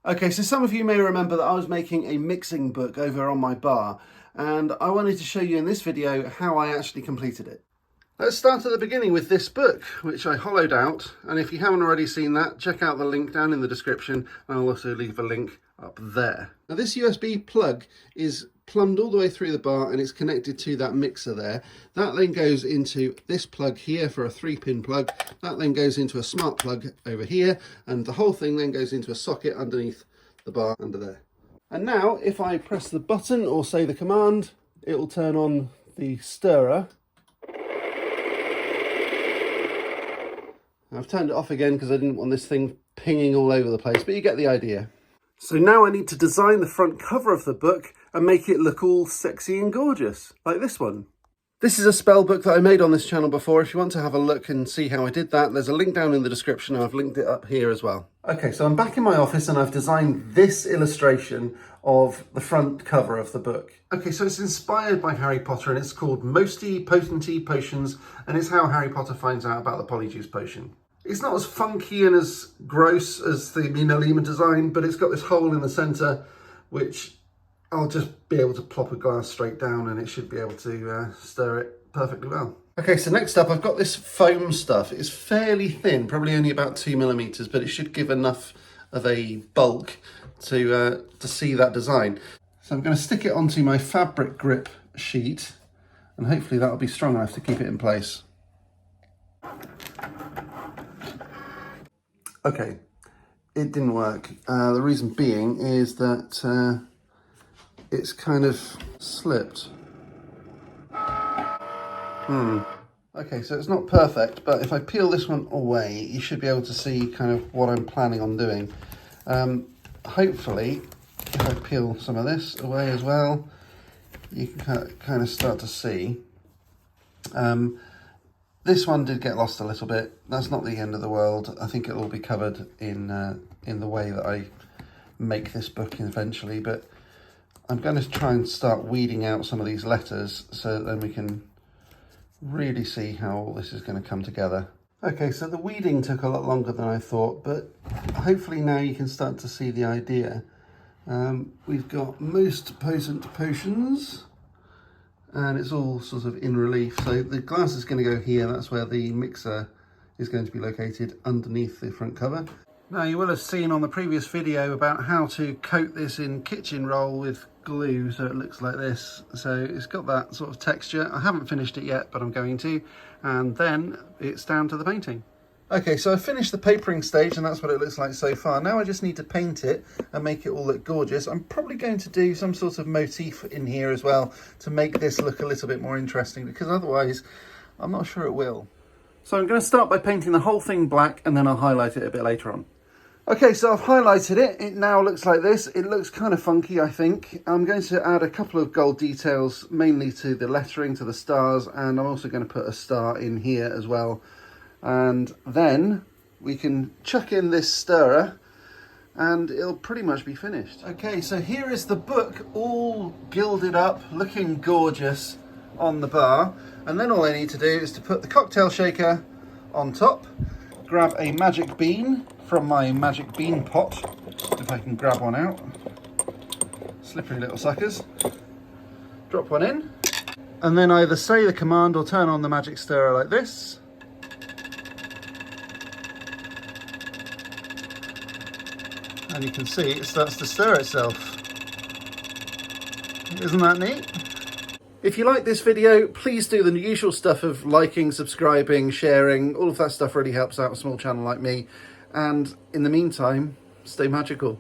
Okay, so some of you may remember that I was making a mixing book over on my bar, and I wanted to show you in this video how I actually completed it. Let's start at the beginning with this book, which I hollowed out, and if you haven't already seen that, check out the link down in the description, and I'll also leave a link up there. Now this USB plug is plumbed all the way through the bar and it's connected to that mixer there. That then goes into this plug here for a 3-pin plug. That then goes into a smart plug over here, and the whole thing then goes into a socket underneath the bar under there. And now if I press the button or say the command, it will turn on the stirrer. I've turned it off again because I didn't want this thing pinging all over the place, but you get the idea. So now I need to design the front cover of the book and make it look all sexy and gorgeous, like this one. This is a spell book that I made on this channel before. If you want to have a look and see how I did that, there's a link down in the description. I've linked it up here as well. Okay, so I'm back in my office and I've designed this illustration of the front cover of the book. Okay, so it's inspired by Harry Potter and it's called Mosty Potenty Potions, and it's how Harry Potter finds out about the Polyjuice Potion. It's not as funky and as gross as the Mina Lima design, but it's got this hole in the centre, which I'll just be able to plop a glass straight down and it should be able to stir it perfectly well. Okay, so next up I've got this foam stuff. It's fairly thin, probably only about 2mm, but it should give enough of a bulk to see that design. So I'm going to stick it onto my fabric grip sheet and hopefully that'll be strong enough to keep it in place. Okay, it didn't work. The reason being is that it's kind of slipped. Okay, so it's not perfect, but if I peel this one away, you should be able to see kind of what I'm planning on doing. Hopefully, if I peel some of this away as well, you can kind of start to see. This one did get lost a little bit. That's not the end of the world. I think it'll all be covered in the way that I make this book eventually, but I'm going to try and start weeding out some of these letters so that then we can really see how all this is going to come together. Okay, so the weeding took a lot longer than I thought, but hopefully now you can start to see the idea. We've got Most Potent Potions, and it's all sort of in relief. So the glass is going to go here. That's where the mixer is going to be located underneath the front cover. Now you will have seen on the previous video about how to coat this in kitchen roll with glue so it looks like this. So it's got that sort of texture. I haven't finished it yet, but I'm going to. And then it's down to the painting. Okay, so I finished the papering stage and that's what it looks like so far. Now I just need to paint it and make it all look gorgeous. I'm probably going to do some sort of motif in here as well to make this look a little bit more interesting, because otherwise I'm not sure it will. So I'm going to start by painting the whole thing black and then I'll highlight it a bit later on. Okay, so I've highlighted it. It now looks like this. It looks kind of funky, I think. I'm going to add a couple of gold details, mainly to the lettering, to the stars, and I'm also going to put a star in here as well. And then we can chuck in this stirrer and it'll pretty much be finished. Okay, so here is the book all gilded up, looking gorgeous on the bar. And then all I need to do is to put the cocktail shaker on top, grab a magic bean from my magic bean pot, if I can grab one out. Slippery little suckers. Drop one in, and then either say the command or turn on the magic stirrer like this. And you can see it starts to stir itself. Isn't that neat? If you like this video, please do the usual stuff of liking, subscribing, sharing. All of that stuff really helps out a small channel like me. And in the meantime, stay magical.